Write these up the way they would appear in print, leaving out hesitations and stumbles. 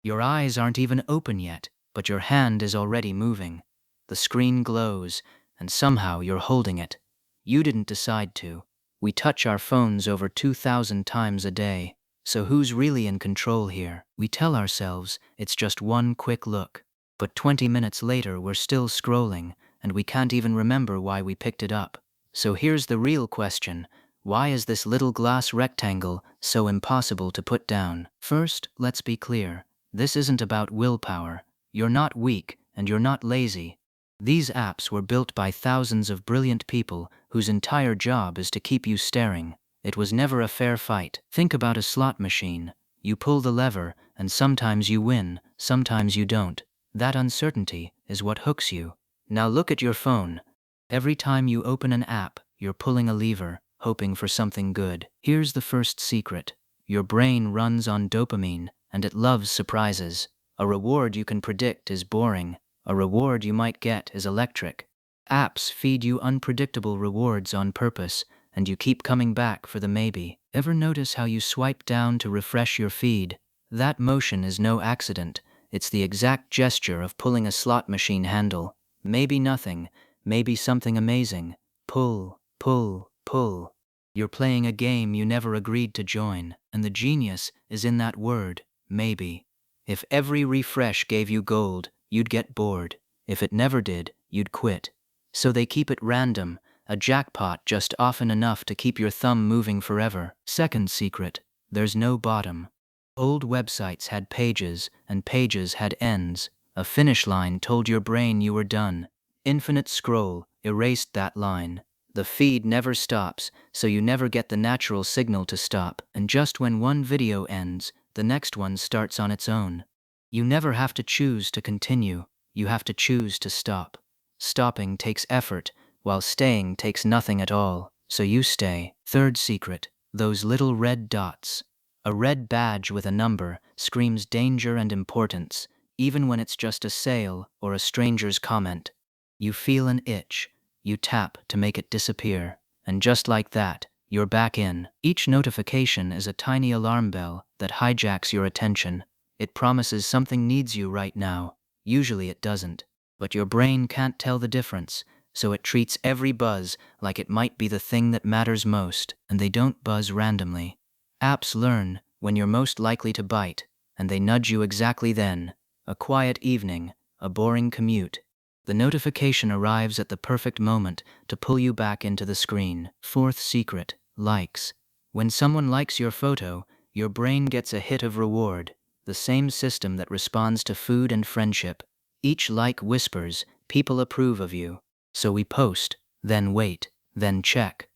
Your eyes aren't even open yet, but your hand is already moving. The screen glows, and somehow you're holding it. You didn't decide to. We touch our phones over 2,000 times a day. So who's really in control here? We tell ourselves it's just one quick look. But 20 minutes later we're still scrolling, and we can't even remember why we picked it up. So here's the real question. Why is this little glass rectangle so impossible to put down? First, let's be clear. This isn't about willpower. You're not weak, and you're not lazy. These apps were built by thousands of brilliant people whose entire job is to keep you staring. It was never a fair fight. Think about a slot machine. You pull the lever, and sometimes you win, sometimes you don't. That uncertainty is what hooks you. Now look at your phone. Every time you open an app, you're pulling a lever, hoping for something good. Here's the first secret. Your brain runs on dopamine, and it loves surprises. A reward you can predict is boring. A reward you might get is electric. Apps feed you unpredictable rewards on purpose, and you keep coming back for the maybe. Ever notice how you swipe down to refresh your feed? That motion is no accident. It's the exact gesture of pulling a slot machine handle. Maybe nothing, maybe something amazing. Pull, pull, pull. You're playing a game you never agreed to join, and the genius is in that word, maybe. If every refresh gave you gold, you'd get bored. If it never did, you'd quit. So they keep it random, a jackpot just often enough to keep your thumb moving forever. Second secret, there's no bottom. Old websites had pages, and pages had ends. A finish line told your brain you were done. Infinite scroll erased that line. The feed never stops, so you never get the natural signal to stop. And just when one video ends, the next one starts on its own. You never have to choose to continue. You have to choose to stop. Stopping takes effort, while staying takes nothing at all. So you stay. Third secret, those little red dots. A red badge with a number screams danger and importance, even when it's just a sale or a stranger's comment. You feel an itch. You tap to make it disappear. And just like that, you're back in. Each notification is a tiny alarm bell that hijacks your attention. It promises something needs you right now. Usually it doesn't. But your brain can't tell the difference, so it treats every buzz like it might be the thing that matters most, and they don't buzz randomly. Apps learn when you're most likely to bite, and they nudge you exactly then. A quiet evening, a boring commute. The notification arrives at the perfect moment to pull you back into the screen. Fourth secret, likes. When someone likes your photo, your brain gets a hit of reward, the same system that responds to food and friendship. Each like whispers, people approve of you. So we post, then wait, then check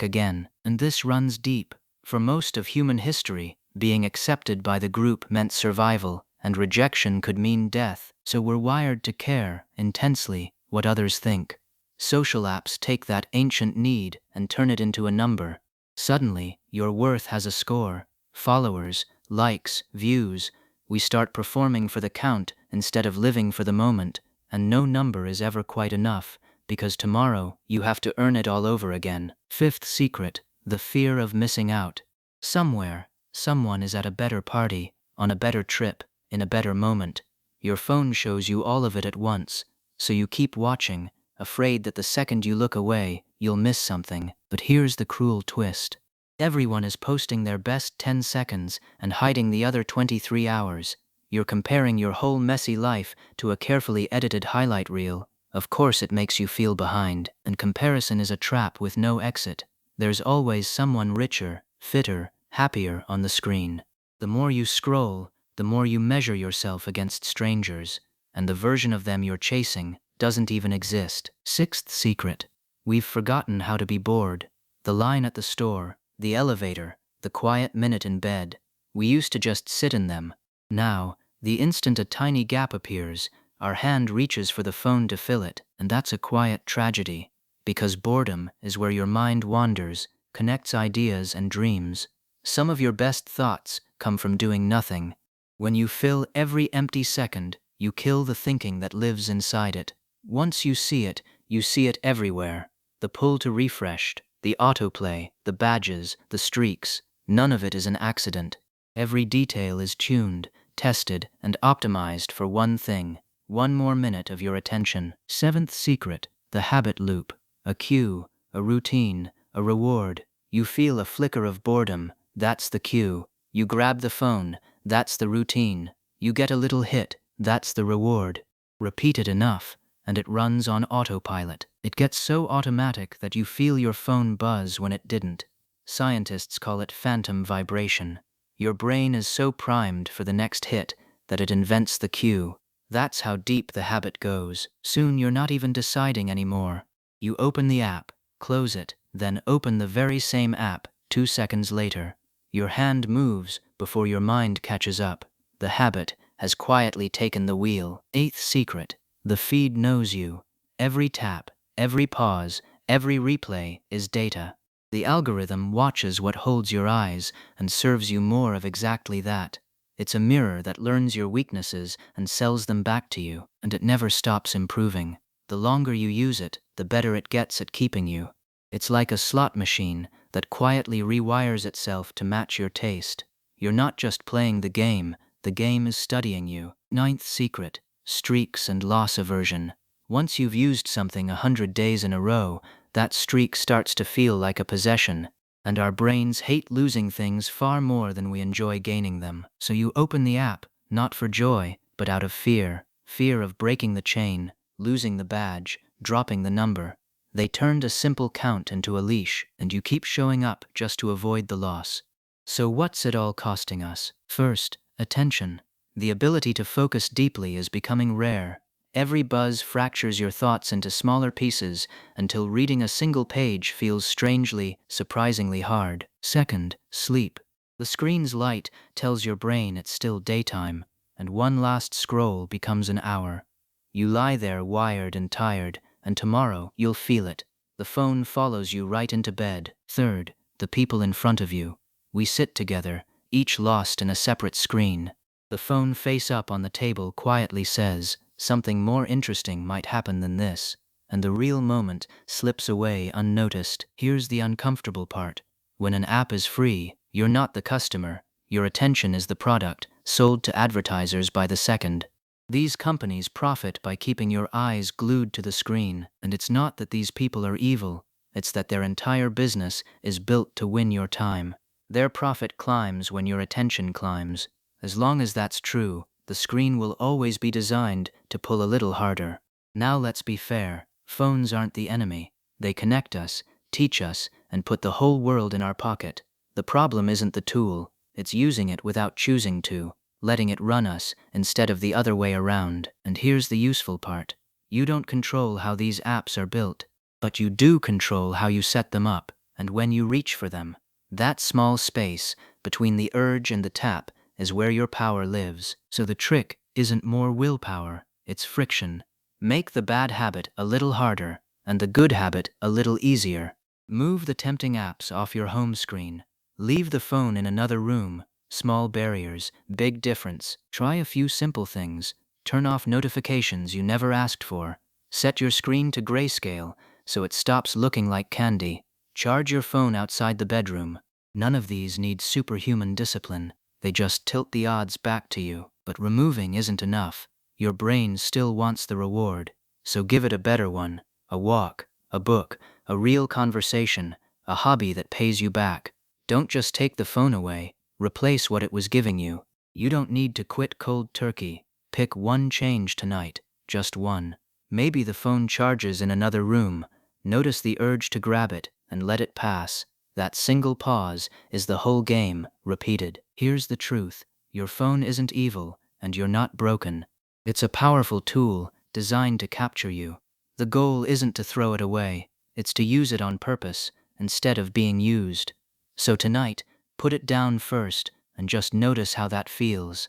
again. And this runs deep. For most of human history, being accepted by the group meant survival, and rejection could mean death. So we're wired to care, intensely, what others think. Social apps take that ancient need and turn it into a number. Suddenly, your worth has a score. Followers, likes, views. We start performing for the count instead of living for the moment, and no number is ever quite enough, because tomorrow you have to earn it all over again. Fifth secret, the fear of missing out. Somewhere, someone is at a better party, on a better trip, in a better moment. Your phone shows you all of it at once, so you keep watching, afraid that the second you look away, you'll miss something. But here's the cruel twist. Everyone is posting their best 10 seconds and hiding the other 23 hours. You're comparing your whole messy life to a carefully edited highlight reel. Of course it makes you feel behind, and comparison is a trap with no exit. There's always someone richer, fitter, happier on the screen. The more you scroll, the more you measure yourself against strangers, and the version of them you're chasing doesn't even exist. Sixth secret, we've forgotten how to be bored. The line at the store, the elevator, the quiet minute in bed. We used to just sit in them. Now, the instant a tiny gap appears, our hand reaches for the phone to fill it, and that's a quiet tragedy, because boredom is where your mind wanders, connects ideas and dreams. Some of your best thoughts come from doing nothing. When you fill every empty second, you kill the thinking that lives inside it. Once you see it everywhere. The pull to refreshed, the autoplay, the badges, the streaks. None of it is an accident. Every detail is tuned, tested, and optimized for one thing: one more minute of your attention. Seventh secret: the habit loop. A cue, a routine, a reward. You feel a flicker of boredom, that's the cue. You grab the phone, that's the routine. You get a little hit, that's the reward. Repeat it enough, and it runs on autopilot. It gets so automatic that you feel your phone buzz when it didn't. Scientists call it phantom vibration. Your brain is so primed for the next hit that it invents the cue. That's how deep the habit goes. Soon you're not even deciding anymore. You open the app, close it, then open the very same app 2 seconds later. Your hand moves before your mind catches up. The habit has quietly taken the wheel. Eighth secret: the feed knows you. Every tap, every pause, every replay is data. The algorithm watches what holds your eyes and serves you more of exactly that. It's a mirror that learns your weaknesses and sells them back to you, and it never stops improving. The longer you use it, the better it gets at keeping you. It's like a slot machine that quietly rewires itself to match your taste. You're not just playing the game is studying you. Ninth secret: streaks and loss aversion. Once you've used something 100 days in a row, that streak starts to feel like a possession, and our brains hate losing things far more than we enjoy gaining them. So you open the app, not for joy, but out of fear. Fear of breaking the chain, losing the badge, dropping the number. They turned a simple count into a leash, and you keep showing up just to avoid the loss. So what's it all costing us? First, attention. The ability to focus deeply is becoming rare. Every buzz fractures your thoughts into smaller pieces until reading a single page feels strangely, surprisingly hard. Second, sleep. The screen's light tells your brain it's still daytime, and one last scroll becomes an hour. You lie there wired and tired, and tomorrow you'll feel it. The phone follows you right into bed. Third, the people in front of you. We sit together, each lost in a separate screen. The phone face up on the table quietly says, "Something more interesting might happen than this," and the real moment slips away unnoticed. Here's the uncomfortable part. When an app is free, you're not the customer. Your attention is the product, sold to advertisers by the second. These companies profit by keeping your eyes glued to the screen, and it's not that these people are evil, it's that their entire business is built to win your time. Their profit climbs when your attention climbs. As long as that's true, the screen will always be designed to pull a little harder. Now let's be fair. Phones aren't the enemy. They connect us, teach us, and put the whole world in our pocket. The problem isn't the tool, it's using it without choosing to, letting it run us instead of the other way around. And here's the useful part. You don't control how these apps are built, but you do control how you set them up and when you reach for them. That small space between the urge and the tap is where your power lives. So the trick isn't more willpower, it's friction. Make the bad habit a little harder and the good habit a little easier. Move the tempting apps off your home screen. Leave the phone in another room. Small barriers, big difference. Try a few simple things. Turn off notifications you never asked for. Set your screen to grayscale so it stops looking like candy. Charge your phone outside the bedroom. None of these need superhuman discipline. They just tilt the odds back to you. But removing isn't enough. Your brain still wants the reward. So give it a better one. A walk, a book, a real conversation, a hobby that pays you back. Don't just take the phone away. Replace what it was giving you. You don't need to quit cold turkey. Pick one change tonight. Just one. Maybe the phone charges in another room. Notice the urge to grab it and let it pass. That single pause is the whole game, repeated. Here's the truth. Your phone isn't evil, and you're not broken. It's a powerful tool designed to capture you. The goal isn't to throw it away. It's to use it on purpose, instead of being used. So tonight, put it down first, and just notice how that feels.